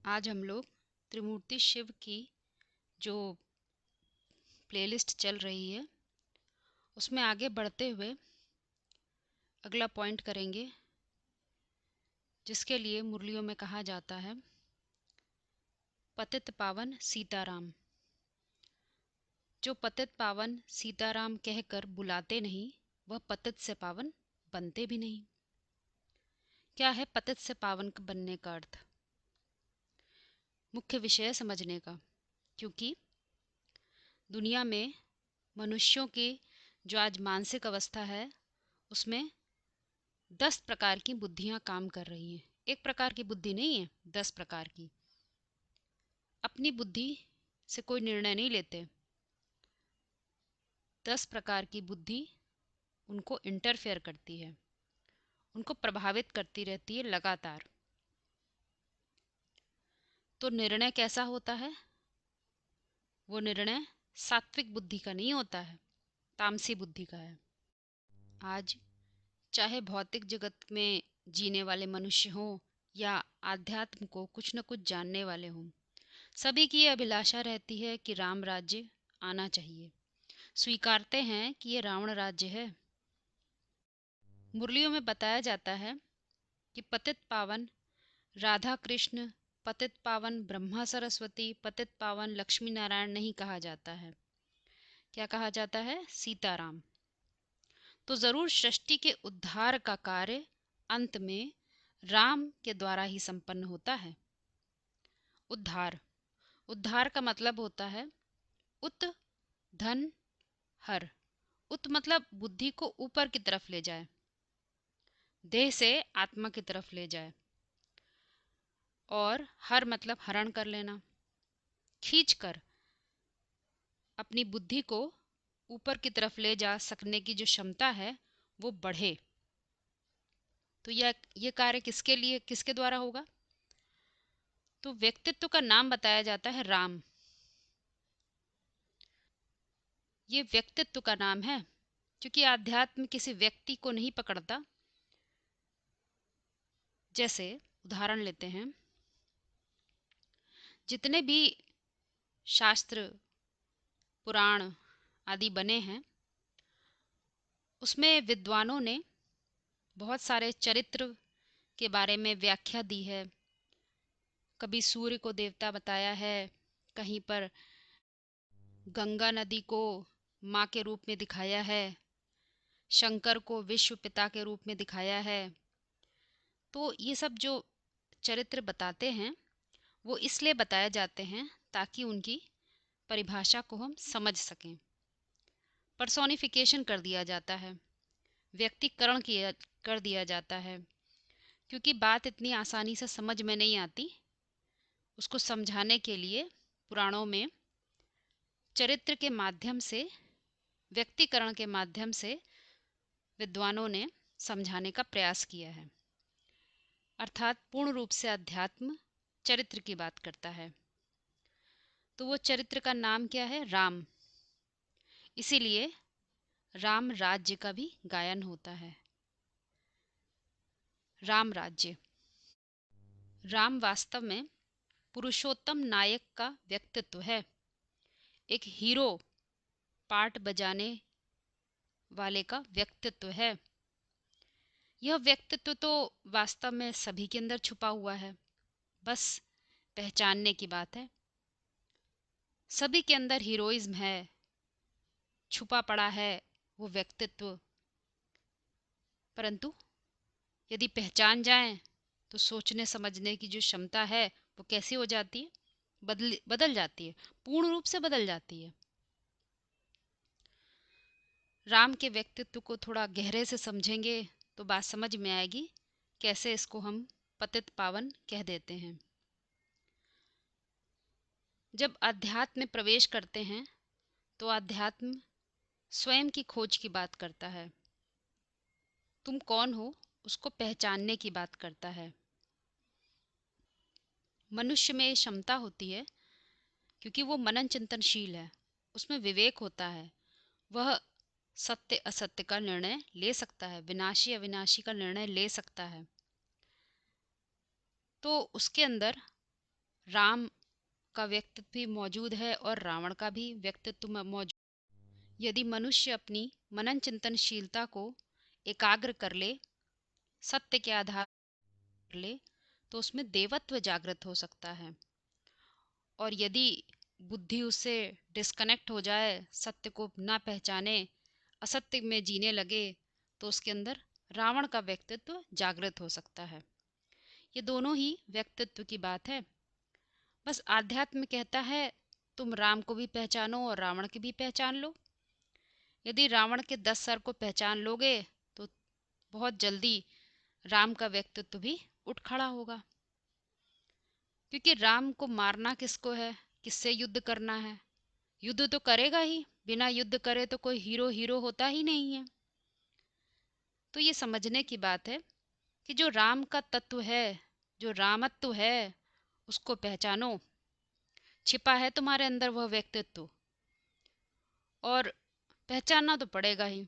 आज हम लोग त्रिमूर्ति शिव की जो प्लेलिस्ट चल रही है उसमें आगे बढ़ते हुए अगला पॉइंट करेंगे, जिसके लिए मुरलियों में कहा जाता है पतित पावन सीताराम। जो पतित पावन सीताराम कहकर बुलाते नहीं, वह पतित से पावन बनते भी नहीं। क्या है पतित से पावन बनने का अर्थ? मुख्य विषय समझने का, क्योंकि दुनिया में मनुष्यों की जो आज मानसिक अवस्था है उसमें 10 प्रकार की बुद्धियां काम कर रही हैं। एक प्रकार की बुद्धि नहीं है, 10 प्रकार की। अपनी बुद्धि से कोई निर्णय नहीं लेते। 10 प्रकार की बुद्धि उनको इंटरफेयर करती है, उनको प्रभावित करती रहती है लगातार। तो निर्णय कैसा होता है? वो निर्णय सात्विक बुद्धि का नहीं होता है, तामसी बुद्धि का है। आज चाहे भौतिक जगत में जीने वाले मनुष्य हों या आध्यात्म को कुछ न कुछ जानने वाले हों, सभी की ये अभिलाषा रहती है कि राम राज्य आना चाहिए। स्वीकारते हैं कि ये रावण राज्य है। मुरलियों में बताया जाता है कि पतित पावन राधा कृष्ण, पतित पावन ब्रह्मा सरस्वती, पतित पावन लक्ष्मी नारायण नहीं कहा जाता है। क्या कहा जाता है? सीताराम। तो जरूर सृष्टि के उद्धार का कार्य अंत में राम के द्वारा ही संपन्न होता है। उद्धार, उद्धार का मतलब होता है उत धन हर। उत मतलब बुद्धि को ऊपर की तरफ ले जाए, देह से आत्मा की तरफ ले जाए। और हर मतलब हरण कर लेना, खींच कर अपनी बुद्धि को ऊपर की तरफ ले जा सकने की जो क्षमता है वो बढ़े। तो ये कार्य किसके लिए, किसके द्वारा होगा? तो व्यक्तित्व का नाम बताया जाता है राम। ये व्यक्तित्व का नाम है, क्योंकि आध्यात्म किसी व्यक्ति को नहीं पकड़ता। जैसे उदाहरण लेते हैं, जितने भी शास्त्र पुराण आदि बने हैं उसमें विद्वानों ने बहुत सारे चरित्र के बारे में व्याख्या दी है। कभी सूर्य को देवता बताया है, कहीं पर गंगा नदी को माँ के रूप में दिखाया है, शंकर को विश्व पिता के रूप में दिखाया है। तो ये सब जो चरित्र बताते हैं वो इसलिए बताए जाते हैं ताकि उनकी परिभाषा को हम समझ सकें। पर्सोनिफिकेशन कर दिया जाता है, व्यक्तिकरण किया कर दिया जाता है, क्योंकि बात इतनी आसानी से समझ में नहीं आती। उसको समझाने के लिए पुराणों में चरित्र के माध्यम से, व्यक्तिकरण के माध्यम से विद्वानों ने समझाने का प्रयास किया है। अर्थात पूर्ण रूप से अध्यात्म चरित्र की बात करता है। तो वो चरित्र का नाम क्या है? राम। इसीलिए राम राज्य का भी गायन होता है। राम राज्य, राम वास्तव में पुरुषोत्तम नायक का व्यक्तित्व है। एक हीरो पार्ट बजाने वाले का व्यक्तित्व है। यह व्यक्तित्व तो वास्तव में सभी के अंदर छुपा हुआ है, बस पहचानने की बात है। सभी के अंदर हीरोइज्म है, छुपा पड़ा है वो व्यक्तित्व। परंतु यदि पहचान जाए तो सोचने समझने की जो क्षमता है वो कैसी हो जाती है? बदल जाती है, पूर्ण रूप से बदल जाती है। राम के व्यक्तित्व को थोड़ा गहरे से समझेंगे तो बात समझ में आएगी कैसे इसको हम पतित पावन कह देते हैं। जब अध्यात्म में प्रवेश करते हैं तो अध्यात्म स्वयं की खोज की बात करता है। तुम कौन हो उसको पहचानने की बात करता है। मनुष्य में ये क्षमता होती है क्योंकि वो मनन चिंतनशील है, उसमें विवेक होता है। वह सत्य असत्य का निर्णय ले सकता है, विनाशी अविनाशी का निर्णय ले सकता है। तो उसके अंदर राम का व्यक्तित्व भी मौजूद है और रावण का भी व्यक्तित्व मौजूद। यदि मनुष्य अपनी मनन चिंतनशीलता को एकाग्र कर ले, सत्य के आधार कर ले, तो उसमें देवत्व जागृत हो सकता है। और यदि बुद्धि उससे डिस्कनेक्ट हो जाए, सत्य को ना पहचाने, असत्य में जीने लगे, तो उसके अंदर रावण का व्यक्तित्व जागृत हो सकता है। ये दोनों ही व्यक्तित्व की बात है। बस आध्यात्म कहता है तुम राम को भी पहचानो और रावण की भी पहचान लो। यदि रावण के 10 सर को पहचान लोगे तो बहुत जल्दी राम का व्यक्तित्व भी उठ खड़ा होगा। क्योंकि राम को मारना किसको है, किससे युद्ध करना है? युद्ध तो करेगा ही, बिना युद्ध करे तो कोई हीरो हीरो होता ही नहीं है। तो ये समझने की बात है कि जो राम का तत्व है, जो रामत्व है, उसको पहचानो। छिपा है तुम्हारे अंदर वह व्यक्तित्व, और पहचानना तो पड़ेगा ही,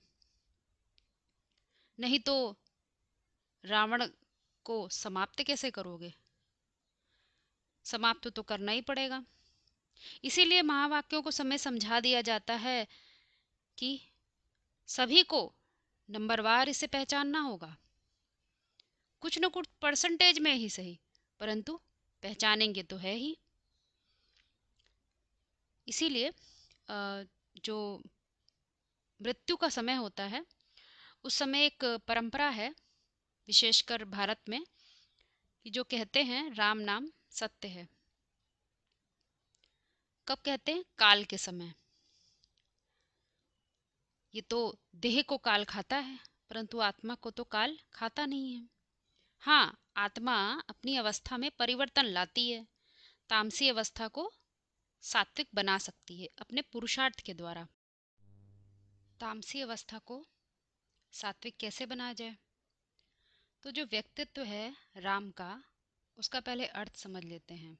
नहीं तो रावण को समाप्त कैसे करोगे? समाप्त तो करना ही पड़ेगा। इसीलिए महावाक्यों को समय समझा दिया जाता है कि सभी को नंबरवार इसे पहचानना होगा, कुछ न कुछ परसेंटेज में ही सही, परंतु पहचानेंगे तो है ही। इसीलिए जो मृत्यु का समय होता है, उस समय एक परंपरा है, विशेषकर भारत में, कि जो कहते हैं राम नाम सत्य है। कब कहते हैं? काल के समय। ये तो देह को काल खाता है, परंतु आत्मा को तो काल खाता नहीं है। हाँ, आत्मा अपनी अवस्था में परिवर्तन लाती है, तामसी अवस्था को सात्विक बना सकती है अपने पुरुषार्थ के द्वारा। तामसी अवस्था को सात्विक कैसे बनाया जाए? तो जो व्यक्तित्व है राम का, उसका पहले अर्थ समझ लेते हैं।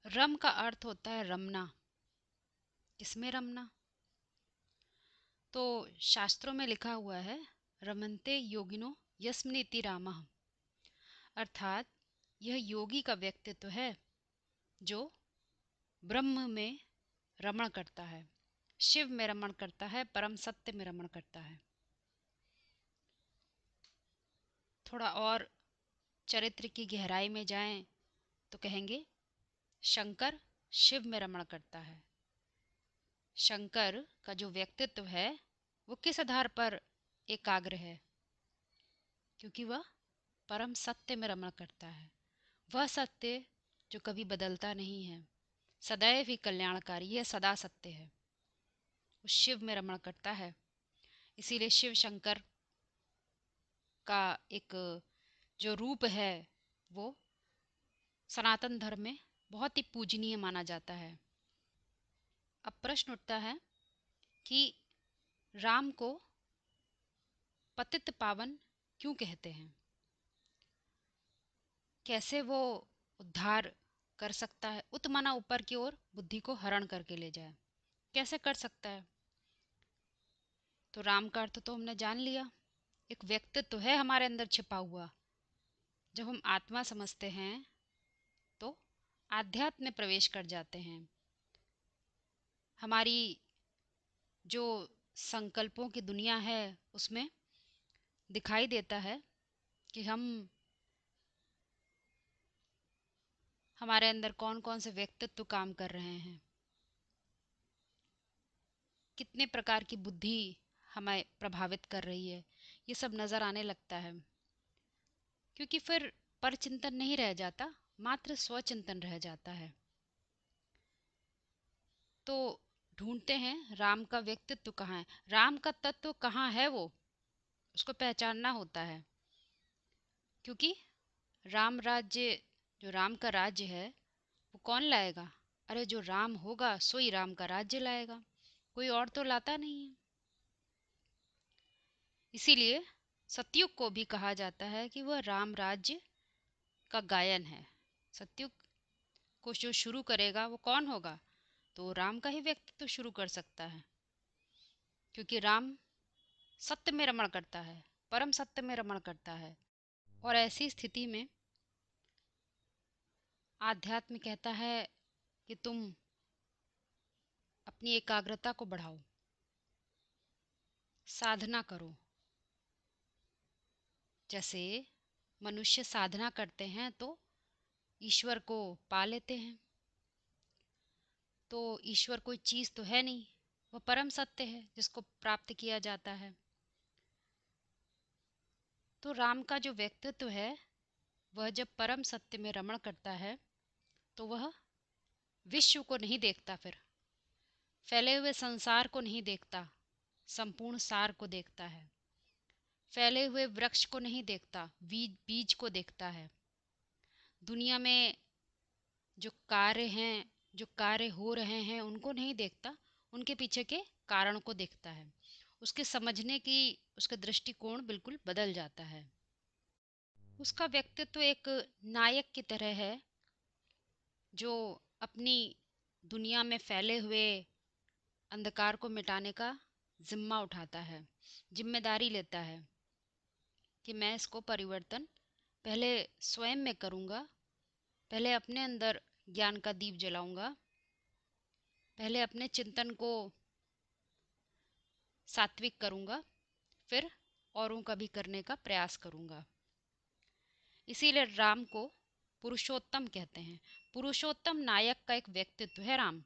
रम का अर्थ होता है रमना। किसमें रमना? तो शास्त्रों में लिखा हुआ है, रमन्ते योगिनो यस्मिनेति रामः, अर्थात यह योगी का व्यक्तित्व है जो ब्रह्म में रमण करता है, शिव में रमण करता है, परम सत्य में रमण करता है। थोड़ा और चरित्र की गहराई में जाएं तो कहेंगे शंकर शिव में रमण करता है। शंकर का जो व्यक्तित्व है वो किस आधार पर एकाग्र है? क्योंकि वह परम सत्य में रमण करता है। वह सत्य जो कभी बदलता नहीं है, सदैव ही कल्याणकारी है, सदा सत्य है, वो शिव में रमण करता है। इसीलिए शिव शंकर का एक जो रूप है वो सनातन धर्म में बहुत ही पूजनीय माना जाता है। अब प्रश्न उठता है कि राम को पतित पावन क्यों कहते हैं? कैसे वो उद्धार कर सकता है? उत माना ऊपर की ओर बुद्धि को हरण करके ले जाए, कैसे कर सकता है? तो राम का अर्थ तो हमने जान लिया, एक व्यक्तित्व है हमारे अंदर छिपा हुआ। जब हम आत्मा समझते हैं तो आध्यात्म में प्रवेश कर जाते हैं। हमारी जो संकल्पों की दुनिया है उसमें दिखाई देता है कि हमारे अंदर कौन कौन से व्यक्तित्व काम कर रहे हैं, कितने प्रकार की बुद्धि हमें प्रभावित कर रही है, ये सब नज़र आने लगता है। क्योंकि फिर परचिंतन नहीं रह जाता, मात्र स्वचिंतन रह जाता है। तो ढूंढते हैं राम का व्यक्तित्व कहाँ है, राम का तत्व कहाँ है, वो उसको पहचानना होता है। क्योंकि राम राज्य, जो राम का राज्य है, वो कौन लाएगा? अरे जो राम होगा सो ही राम का राज्य लाएगा, कोई और तो लाता नहीं है। इसीलिए सतयुग को भी कहा जाता है कि वह राम राज्य का गायन है। सतयुग को जो शुरू करेगा वो कौन होगा? तो राम का ही व्यक्तित्व शुरू कर सकता है, क्योंकि राम सत्य में रमण करता है, परम सत्य में रमण करता है। और ऐसी स्थिति में आध्यात्म कहता है कि तुम अपनी एकाग्रता को बढ़ाओ, साधना करो। जैसे मनुष्य साधना करते हैं तो ईश्वर को पा लेते हैं। तो ईश्वर कोई चीज़ तो है नहीं, वह परम सत्य है जिसको प्राप्त किया जाता है। तो राम का जो व्यक्तित्व है वह जब परम सत्य में रमण करता है तो वह विश्व को नहीं देखता, फिर फैले हुए संसार को नहीं देखता, संपूर्ण सार को देखता है। फैले हुए वृक्ष को नहीं देखता, बीज को देखता है। दुनिया में जो कार्य हैं, जो कार्य हो रहे हैं उनको नहीं देखता, उनके पीछे के कारण को देखता है। उसके समझने की, उसका दृष्टिकोण बिल्कुल बदल जाता है। उसका व्यक्तित्व एक नायक की तरह है जो अपनी दुनिया में फैले हुए अंधकार को मिटाने का जिम्मा उठाता है, जिम्मेदारी लेता है कि मैं इसको परिवर्तन पहले स्वयं में करूँगा, पहले अपने अंदर ज्ञान का दीप जलाऊंगा, पहले अपने चिंतन को सात्विक करूँगा, फिर औरों का भी करने का प्रयास करूँगा। इसीलिए राम को पुरुषोत्तम कहते हैं। पुरुषोत्तम नायक का एक व्यक्तित्व है राम।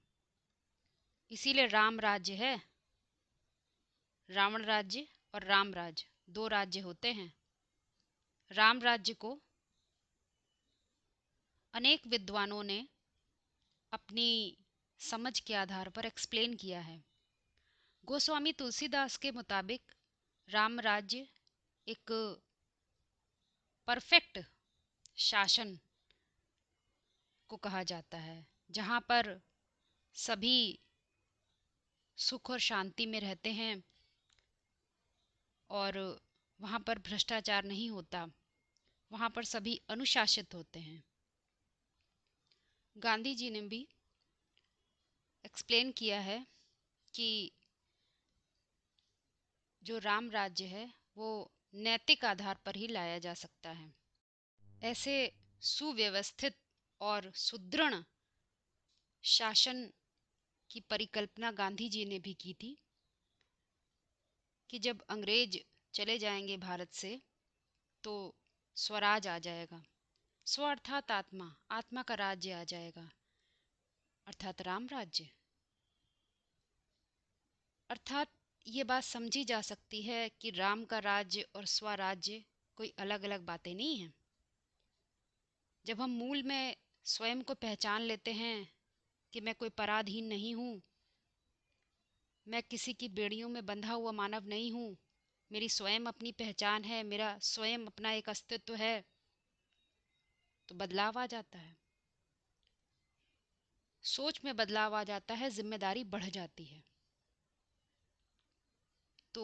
इसीलिए राम राज्य है। रावण राज्य और राम राज्य दो राज्य होते हैं। राम राज्य को अनेक विद्वानों ने अपनी समझ के आधार पर एक्सप्लेन किया है। गोस्वामी तुलसीदास के मुताबिक राम राज्य एक परफेक्ट शासन को कहा जाता है, जहाँ पर सभी सुख और शांति में रहते हैं और वहाँ पर भ्रष्टाचार नहीं होता, वहाँ पर सभी अनुशासित होते हैं। गांधी जी ने भी एक्सप्लेन किया है कि जो राम राज्य है वो नैतिक आधार पर ही लाया जा सकता है। ऐसे सुव्यवस्थित और सुदृढ़ शासन की परिकल्पना गांधी जी ने भी की थी कि जब अंग्रेज चले जाएंगे भारत से तो स्वराज आ जाएगा। स्व अर्थात आत्मा, आत्मा का राज्य आ जाएगा, अर्थात राम राज्य। अर्थात ये बात समझी जा सकती है कि राम का राज्य और स्वराज्य कोई अलग अलग बातें नहीं हैं। जब हम मूल में स्वयं को पहचान लेते हैं कि मैं कोई पराधीन नहीं हूँ, मैं किसी की बेड़ियों में बंधा हुआ मानव नहीं हूँ, मेरी स्वयं अपनी पहचान है, मेरा स्वयं अपना एक अस्तित्व है, तो बदलाव आ जाता है। सोच में बदलाव आ जाता है, जिम्मेदारी बढ़ जाती है। तो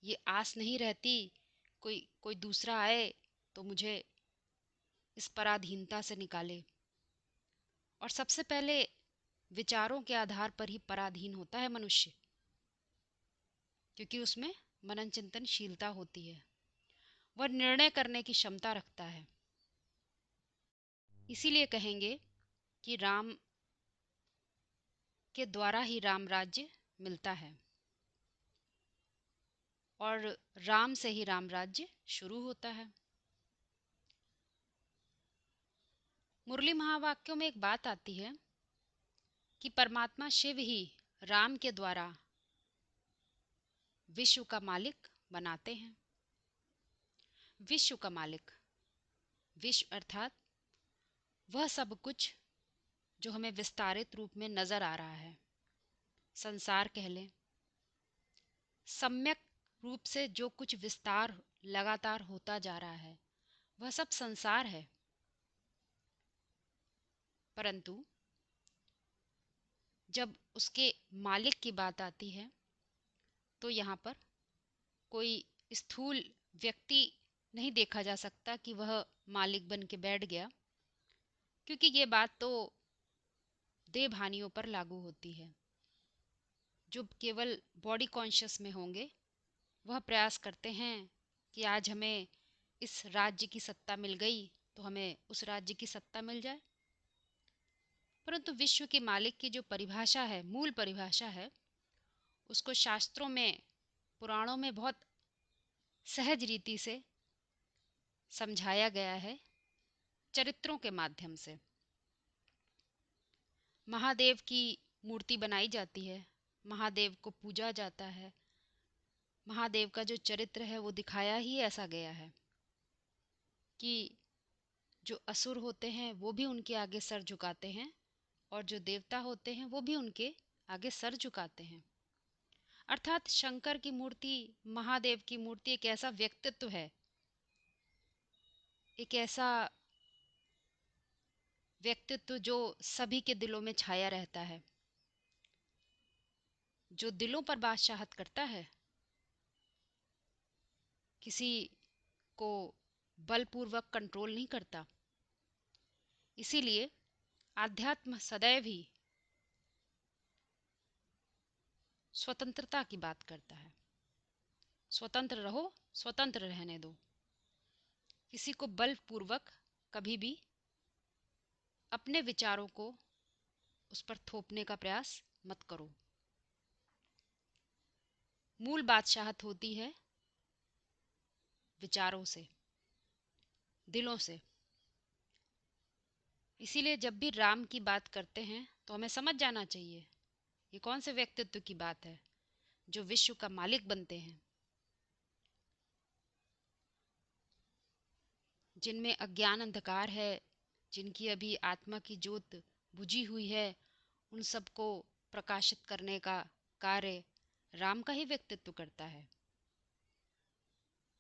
ये आस नहीं रहती कोई कोई दूसरा आए तो मुझे इस पराधीनता से निकाले। और सबसे पहले विचारों के आधार पर ही पराधीन होता है मनुष्य, क्योंकि उसमें मनन चिंतनशीलता होती है, वह निर्णय करने की क्षमता रखता है। इसीलिए कहेंगे कि राम के द्वारा ही राम राज्य मिलता है और राम से ही राम राज्य शुरू होता है। मुरली महावाक्यों में एक बात आती है कि परमात्मा शिव ही राम के द्वारा विश्व का मालिक बनाते हैं। विश्व का मालिक, विश्व अर्थात वह सब कुछ जो हमें विस्तारित रूप में नजर आ रहा है, संसार कह लें। सम्यक रूप से जो कुछ विस्तार लगातार होता जा रहा है वह सब संसार है। परंतु जब उसके मालिक की बात आती है तो यहाँ पर कोई स्थूल व्यक्ति नहीं देखा जा सकता कि वह मालिक बन के बैठ गया, क्योंकि ये बात तो देवहानियों पर लागू होती है। जो केवल बॉडी कॉन्शियस में होंगे वह प्रयास करते हैं कि आज हमें इस राज्य की सत्ता मिल गई तो हमें उस राज्य की सत्ता मिल जाए। परंतु विश्व के मालिक की जो परिभाषा है, मूल परिभाषा है, उसको शास्त्रों में, पुराणों में बहुत सहज रीति से समझाया गया है, चरित्रों के माध्यम से। महादेव की मूर्ति बनाई जाती है, महादेव को पूजा जाता है, महादेव का जो चरित्र है वो दिखाया ही ऐसा गया है कि जो असुर होते हैं वो भी उनके आगे सर झुकाते हैं और जो देवता होते हैं वो भी उनके आगे सर झुकाते हैं। अर्थात शंकर की मूर्ति, महादेव की मूर्ति एक ऐसा व्यक्तित्व है, एक ऐसा व्यक्तित्व जो सभी के दिलों में छाया रहता है, जो दिलों पर बादशाहत करता है, किसी को बलपूर्वक कंट्रोल नहीं करता। इसीलिए आध्यात्म सदैव ही स्वतंत्रता की बात करता है। स्वतंत्र रहो, स्वतंत्र रहने दो, किसी को बलपूर्वक कभी भी अपने विचारों को उस पर थोपने का प्रयास मत करो। मूल बादशाहत होती है विचारों से, दिलों से। इसीलिए जब भी राम की बात करते हैं तो हमें समझ जाना चाहिए ये कौन से व्यक्तित्व की बात है जो विश्व का मालिक बनते हैं, जिनमें अज्ञान अंधकार है, जिनकी अभी आत्मा की ज्योत बुझी हुई है, उन सबको प्रकाशित करने का कार्य राम का ही व्यक्तित्व करता है।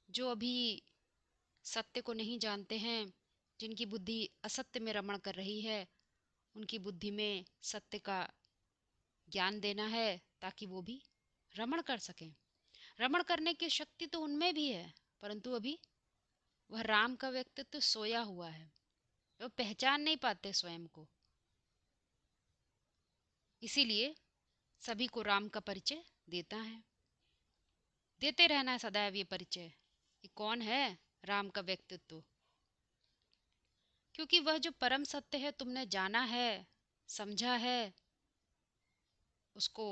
जो अभी सत्य को नहीं जानते हैं, जिनकी बुद्धि असत्य में रमण कर रही है, उनकी बुद्धि में सत्य का ज्ञान देना है ताकि वो भी रमण कर सकें। रमण करने की शक्ति तो उनमें भी है, परंतु अभी वह राम का व्यक्तित्व सोया हुआ है, वो पहचान नहीं पाते स्वयं को। इसीलिए सभी को राम का परिचय देता है, देते रहना है सदैव ये परिचय कि कौन है राम का व्यक्तित्व। क्योंकि वह जो परम सत्य है तुमने जाना है, समझा है, उसको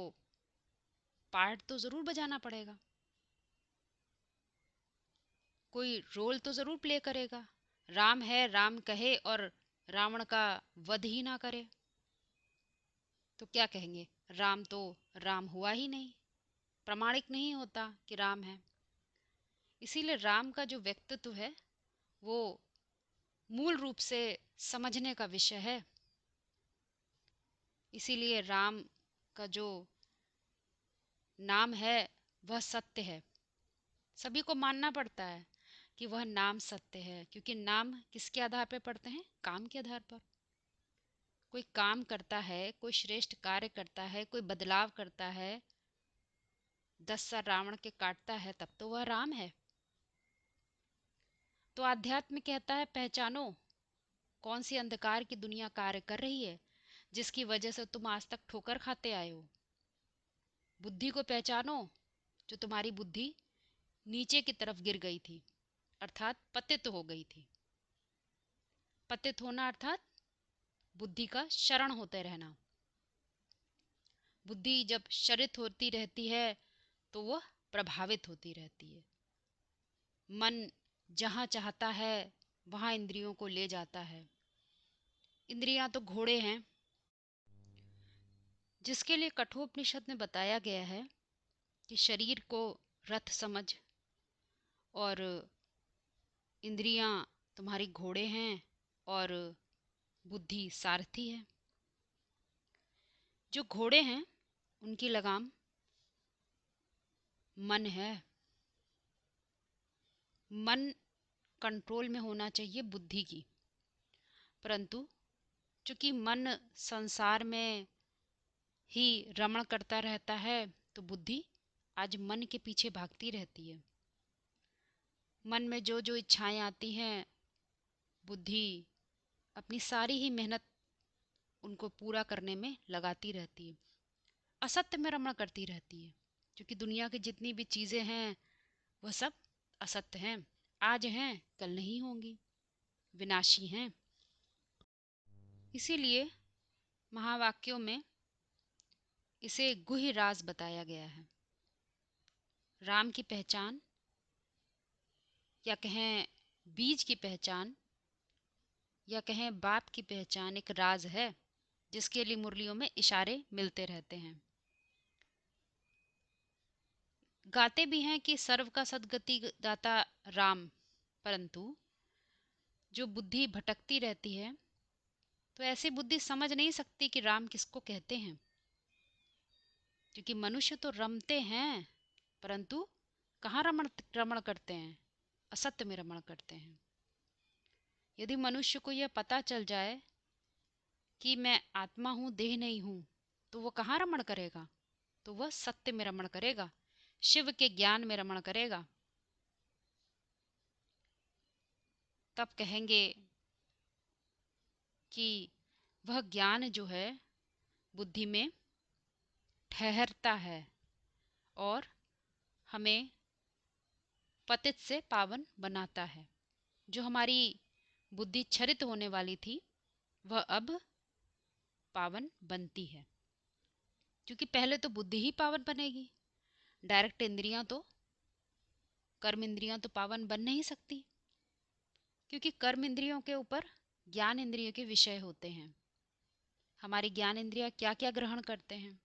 पार्ट तो जरूर बजाना पड़ेगा, कोई रोल तो जरूर प्ले करेगा। राम है, राम कहे और रावण का वध ही ना करे तो क्या कहेंगे? राम तो राम हुआ ही नहीं, प्रमाणिक नहीं होता कि राम है। इसीलिए राम का जो व्यक्तित्व है वो मूल रूप से समझने का विषय है। इसीलिए राम का जो नाम है वह सत्य है, सभी को मानना पड़ता है कि वह नाम सत्य है। क्योंकि नाम किसके आधार पर पड़ते हैं? काम के आधार पर। कोई काम करता है, कोई श्रेष्ठ कार्य करता है, कोई बदलाव करता है, 10 सर रावण के काटता है, तब तो वह राम है। तो आध्यात्म कहता है पहचानो कौन सी अंधकार की दुनिया कार्य कर रही है जिसकी वजह से तुम आज तक ठोकर खाते आए हो। बुद्धि को पहचानो, जो तुम्हारी बुद्धि नीचे की तरफ गिर गई थी, अर्थात पतित हो गई थी। पतित होना अर्थात बुद्धि का शरण होते रहना। बुद्धि जब शरित होती रहती है तो वह प्रभावित होती रहती है। मन जहाँ चाहता है वहाँ इंद्रियों को ले जाता है। इंद्रियां तो घोड़े हैं जिसके लिए कठोपनिषद में बताया गया है कि शरीर को रथ समझ और इंद्रियां तुम्हारी घोड़े हैं और बुद्धि सारथी है। जो घोड़े हैं उनकी लगाम मन है। मन कंट्रोल में होना चाहिए बुद्धि की, परंतु चूंकि मन संसार में ही रमण करता रहता है तो बुद्धि आज मन के पीछे भागती रहती है। मन में जो जो इच्छाएं आती हैं, बुद्धि अपनी सारी ही मेहनत उनको पूरा करने में लगाती रहती है, असत्य में रमण करती रहती है। क्योंकि दुनिया की जितनी भी चीज़ें हैं वह सब असत्य हैं, आज हैं कल नहीं होंगी, विनाशी हैं। इसीलिए महावाक्यों में इसे गुह्य राज बताया गया है। राम की पहचान या कहें बीज की पहचान या कहें बाप की पहचान एक राज है जिसके लिए मुरलियों में इशारे मिलते रहते हैं। गाते भी हैं कि सर्व का सद्गति दाता राम, परंतु जो बुद्धि भटकती रहती है तो ऐसी बुद्धि समझ नहीं सकती कि राम किसको कहते हैं, क्योंकि मनुष्य तो रमते हैं परंतु कहाँ रमण रमण करते हैं, असत्य में रमण करते हैं। यदि मनुष्य को यह पता चल जाए कि मैं आत्मा हूँ, देह नहीं हूँ, तो वह कहाँ रमण करेगा? तो वह सत्य में रमण करेगा, शिव के ज्ञान में रमण करेगा। तब कहेंगे कि वह ज्ञान जो है बुद्धि में ठहरता है और हमें पतित से पावन बनाता है। जो हमारी बुद्धि क्षरित होने वाली थी वह अब पावन बनती है, क्योंकि पहले तो बुद्धि ही पावन बनेगी। डायरेक्ट इंद्रियां तो, कर्म इंद्रियां तो पावन बन नहीं सकती, क्योंकि कर्म इंद्रियों के ऊपर ज्ञान इंद्रियों के विषय होते हैं। हमारी ज्ञान इंद्रियां क्या क्या ग्रहण करते हैं,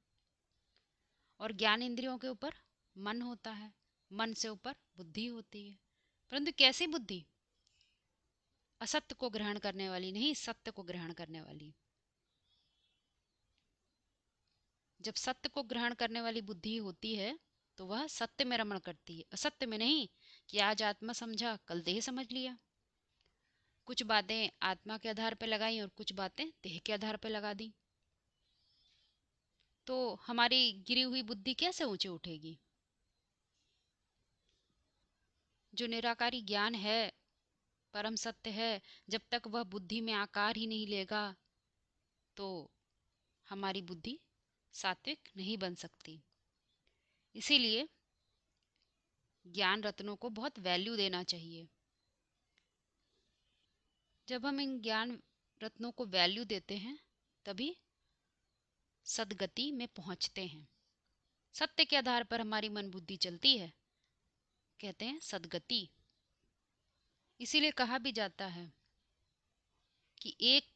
और ज्ञान इंद्रियों के ऊपर मन होता है, मन से ऊपर बुद्धि होती है। परंतु कैसी बुद्धि? असत्य को ग्रहण करने वाली नहीं, सत्य को ग्रहण करने वाली। जब सत्य को ग्रहण करने वाली बुद्धि होती है तो वह सत्य में रमण करती है, असत्य में नहीं कि आज आत्मा समझा कल देह समझ लिया। कुछ बातें आत्मा के आधार पर लगाई और कुछ बातें देह के आधार पर लगा दी, तो हमारी गिरी हुई बुद्धि कैसे ऊंचे उठेगी? जो निराकारी ज्ञान है, परम सत्य है, जब तक वह बुद्धि में आकार ही नहीं लेगा तो हमारी बुद्धि सात्विक नहीं बन सकती। इसीलिए ज्ञान रत्नों को बहुत वैल्यू देना चाहिए। जब हम इन ज्ञान रत्नों को वैल्यू देते हैं तभी सदगति में पहुंचते हैं। सत्य के आधार पर हमारी मन बुद्धि चलती है, कहते हैं सदगति। इसीलिए कहा भी जाता है कि एक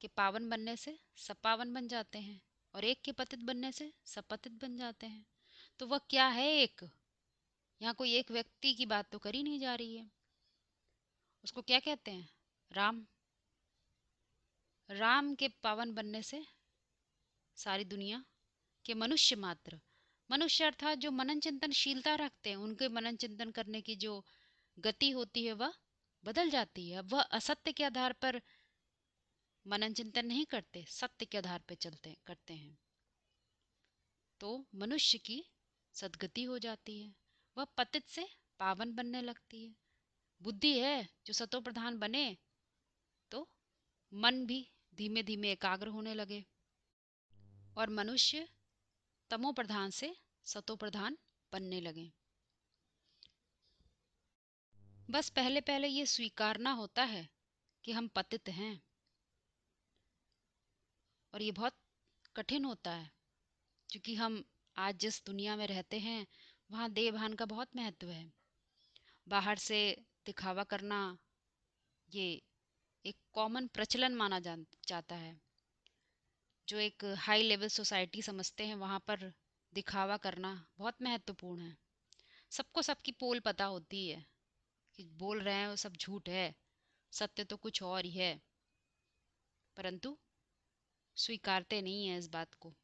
के पावन बनने से सब पावन बन जाते हैं और एक के पतित बनने से सब पतित बन जाते हैं। तो वह क्या है एक? यहाँ कोई एक व्यक्ति की बात तो करी नहीं जा रही है। उसको क्या कहते हैं? राम। राम के पावन बनने से सारी दुनिया के मनुष्य मात्र, मनुष्य अर्थात जो मनन चिंतनशीलता रखते हैं, उनके मनन चिंतन करने की जो गति होती है वह बदल जाती है। वह असत्य के आधार पर मनन चिंतन नहीं करते, सत्य के आधार पर चलते करते हैं, तो मनुष्य की सदगति हो जाती है। वह पतित से पावन बनने लगती है। बुद्धि है जो सतो प्रधान बने तो मन भी धीमे धीमे एकाग्र होने लगे और मनुष्य तमो प्रधान से सतो प्रधान बनने लगे। बस पहले पहले ये स्वीकारना होता है कि हम पतित हैं, और ये बहुत कठिन होता है क्योंकि हम आज जिस दुनिया में रहते हैं वहाँ देह भान का बहुत महत्व है। बाहर से दिखावा करना ये एक कॉमन प्रचलन माना जाता है। जो एक हाई लेवल सोसाइटी समझते हैं वहाँ पर दिखावा करना बहुत महत्वपूर्ण है। सबको सबकी पोल पता होती है कि बोल रहे हैं वो सब झूठ है, सत्य तो कुछ और ही है, परंतु स्वीकारते नहीं है इस बात को।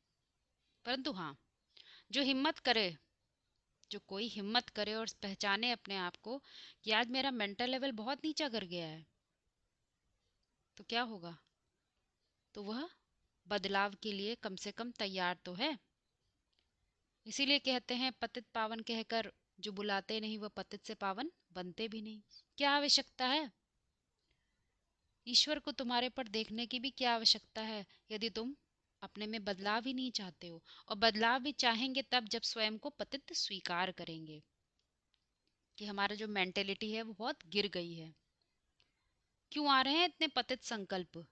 परंतु हाँ, जो हिम्मत करे, जो कोई हिम्मत करे और पहचाने अपने आप को कि आज मेरा मेंटल लेवल बहुत नीचा गिर गया है, तो क्या होगा? तो वह बदलाव के लिए कम से कम तैयार तो है। इसीलिए कहते हैं पतित पावन कहकर जो बुलाते नहीं वह पतित से पावन बनते भी नहीं। क्या आवश्यकता है? ईश्वर को तुम्हारे पर देखने की भी क्या आवश्यकता है यदि तुम अपने में बदलाव ही नहीं चाहते हो? और बदलाव भी चाहेंगे तब जब स्वयं को पतित स्वीकार करेंगे कि हमारा जो मेंटेलिटी है वो बहुत गिर गई है। क्यों आ रहे हैं इतने पतित संकल्प?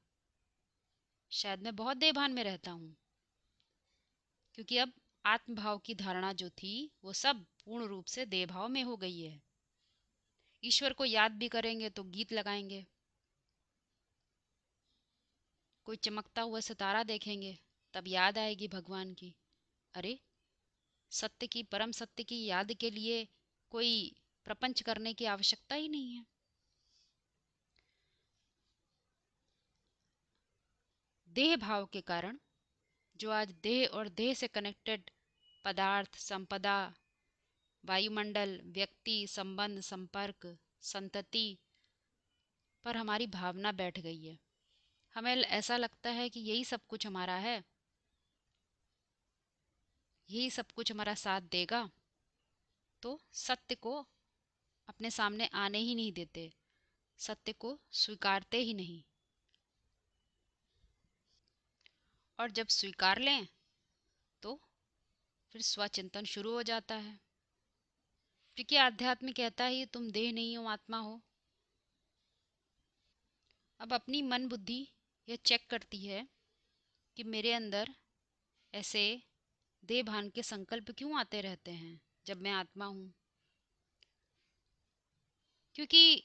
शायद मैं बहुत देहभान में रहता हूँ, क्योंकि अब आत्मभाव की धारणा जो थी वो सब पूर्ण रूप से देहभाव में हो गई है। ईश्वर को याद भी करेंगे तो गीत लगाएंगे, कोई चमकता हुआ सितारा देखेंगे तब याद आएगी भगवान की। अरे, सत्य की, परम सत्य की याद के लिए कोई प्रपंच करने की आवश्यकता ही नहीं है। देह भाव के कारण जो आज देह और देह से कनेक्टेड पदार्थ, संपदा, वायुमंडल, व्यक्ति, संबंध, संपर्क, संतति पर हमारी भावना बैठ गई है, हमें ऐसा लगता है कि यही सब कुछ हमारा है, यही सब कुछ हमारा साथ देगा, तो सत्य को अपने सामने आने ही नहीं देते, सत्य को स्वीकारते ही नहीं। और जब स्वीकार लें तो फिर स्वचिंतन शुरू हो जाता है, क्योंकि आध्यात्म कहता ही तुम देह नहीं हो, आत्मा हो। अब अपनी मन बुद्धि यह चेक करती है कि मेरे अंदर ऐसे देह भान के संकल्प क्यों आते रहते हैं जब मैं आत्मा हूँ। क्योंकि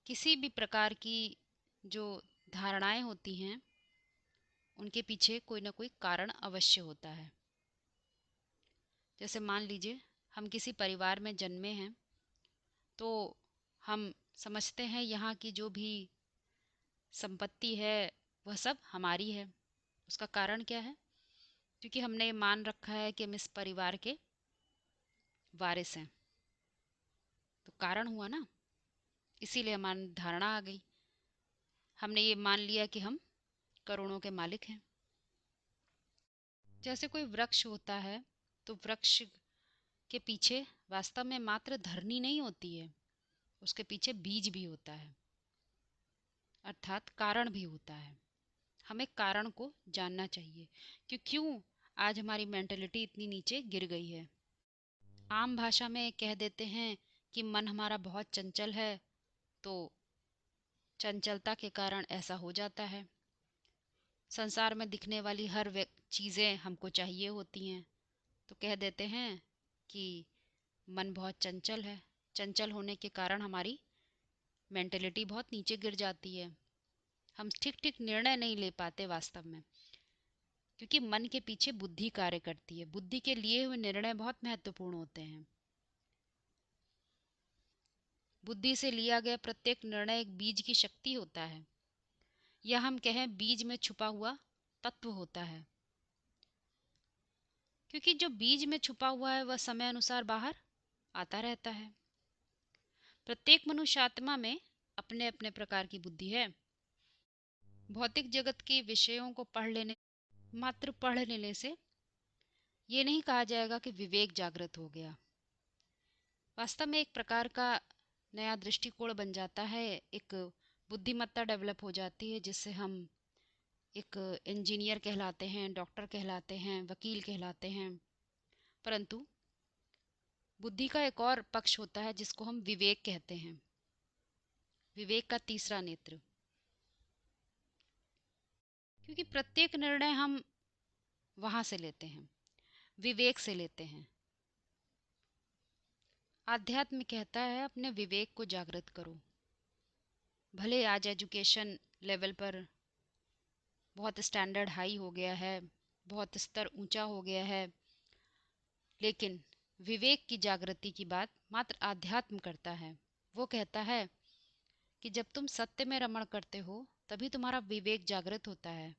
किसी भी प्रकार की जो धारणाएं होती हैं उनके पीछे कोई ना कोई कारण अवश्य होता है। जैसे मान लीजिए हम किसी परिवार में जन्मे हैं, तो हम समझते हैं यहाँ की जो भी संपत्ति है वह सब हमारी है। उसका कारण क्या है? क्योंकि हमने ये मान रखा है कि हम इस परिवार के वारिस हैं, तो कारण हुआ ना, इसीलिए हमारी धारणा आ गई। हमने ये मान लिया कि हम करोड़ों के मालिक हैं। जैसे कोई वृक्ष होता है, तो वृक्ष के पीछे वास्तव में मात्र धरनी नहीं होती है, उसके पीछे बीज भी होता है, अर्थात कारण भी होता है। हमें कारण को जानना चाहिए कि क्यों आज हमारी मेंटेलिटी इतनी नीचे गिर गई है। आम भाषा में कह देते हैं कि मन हमारा बहुत चंचल है, तो चंचलता के कारण ऐसा हो जाता है। संसार में दिखने वाली हर चीज़ें हमको चाहिए होती हैं, तो कह देते हैं कि मन बहुत चंचल है। चंचल होने के कारण हमारी मेंटेलिटी बहुत नीचे गिर जाती है, हम ठीक ठीक निर्णय नहीं ले पाते वास्तव में, क्योंकि मन के पीछे बुद्धि कार्य करती है। बुद्धि के लिए हुए निर्णय बहुत महत्वपूर्ण होते हैं। बुद्धि से लिया गया प्रत्येक निर्णय एक बीज की शक्ति होता है, या हम कहें बीज में छुपा हुआ तत्व होता है। क्योंकि जो बीज में छुपा हुआ है वह समय अनुसार बाहर आता रहता है। प्रत्येक मनुष्य आत्मा में अपने अपने प्रकार की बुद्धि है। भौतिक जगत के विषयों को मात्र पढ़ लेने से ये नहीं कहा जाएगा कि विवेक जागृत हो गया। वास्तव में एक प्रकार का नया दृष्टिकोण बन जाता है, एक बुद्धिमत्ता डेवलप हो जाती है, जिससे हम एक इंजीनियर कहलाते हैं, डॉक्टर कहलाते हैं, वकील कहलाते हैं। परंतु बुद्धि का एक और पक्ष होता है जिसको हम विवेक कहते हैं, विवेक का तीसरा नेत्र। क्योंकि प्रत्येक निर्णय हम वहां से लेते हैं, विवेक से लेते हैं। आध्यात्म कहता है अपने विवेक को जागृत करो। भले आज एजुकेशन लेवल पर बहुत स्टैंडर्ड हाई हो गया है, बहुत स्तर ऊंचा हो गया है, लेकिन विवेक की जागृति की बात मात्र आध्यात्म करता है। वो कहता है कि जब तुम सत्य में रमण करते हो तभी तुम्हारा विवेक जागृत होता है,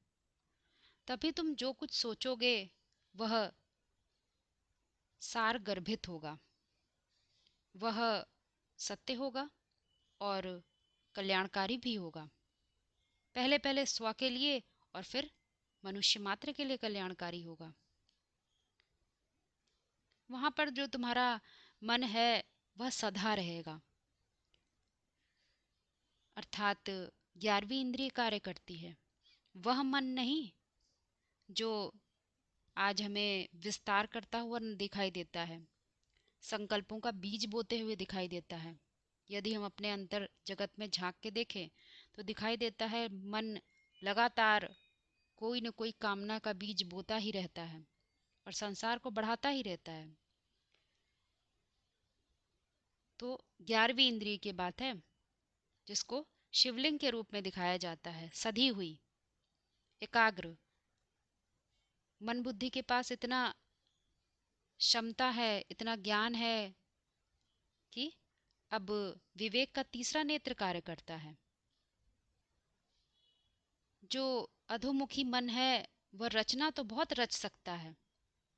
तभी तुम जो कुछ सोचोगे वह सार गर्भित होगा, वह सत्य होगा और कल्याणकारी भी होगा। पहले पहले स्व के लिए और फिर मनुष्य मात्र के लिए कल्याणकारी होगा। वहां पर जो तुम्हारा मन है वह सदा रहेगा, अर्थात 11वीं इंद्रिय कार्य करती है। वह मन नहीं जो आज हमें विस्तार करता हुआ दिखाई देता है, संकल्पों का बीज बोते हुए दिखाई देता है। यदि हम अपने अंतर जगत में झांक के देखें तो दिखाई देता है मन लगातार कोई न कोई कामना का बीज बोता ही रहता है और संसार को बढ़ाता ही रहता है। तो 11वीं इंद्रिय की बात है, जिसको शिवलिंग के रूप में दिखाया जाता है, सधी हुई, एकाग्र। मन बुद्धि के पास इतना क्षमता है, इतना ज्ञान है कि अब विवेक का तीसरा नेत्र कार्य करता है। जो अधोमुखी मन है वह रचना तो बहुत रच सकता है,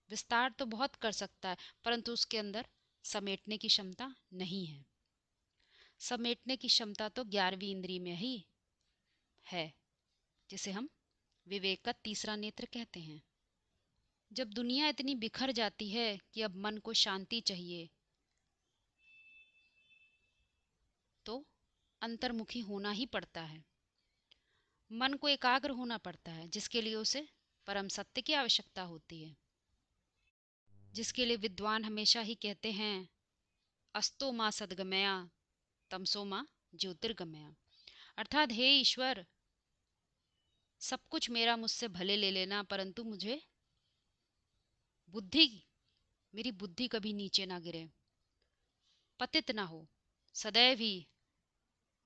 विस्तार तो बहुत कर सकता है, परंतु उसके अंदर समेटने की क्षमता नहीं है। समेटने की क्षमता तो 11वीं इंद्रिय में ही है, जिसे हम विवेक का तीसरा नेत्र कहते हैं। जब दुनिया इतनी बिखर जाती है कि अब मन को शांति चाहिए, तो अंतर्मुखी होना ही पड़ता है। मन को एकाग्र होना पड़ता है, जिसके लिए उसे परम सत्य की आवश्यकता होती है, जिसके लिए विद्वान हमेशा ही कहते हैं अस्तो माँ सद्गमया तमसो माँ ज्योतिर्गमया। अर्थात हे ईश्वर, सब कुछ मेरा मुझसे भले ले लेना, परंतु मुझे बुद्धि, मेरी बुद्धि कभी नीचे ना गिरे, पतित ना हो। सदैव ही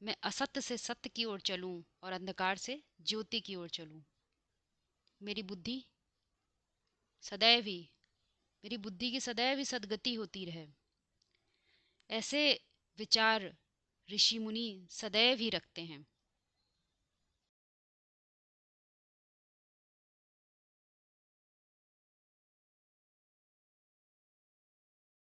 मैं असत्य से सत्य की ओर चलूं और अंधकार से ज्योति की ओर चलूं। मेरी बुद्धि सदैव ही, मेरी बुद्धि की सदैव ही सद्गति होती रहे। ऐसे विचार ऋषि मुनि सदैव ही रखते हैं।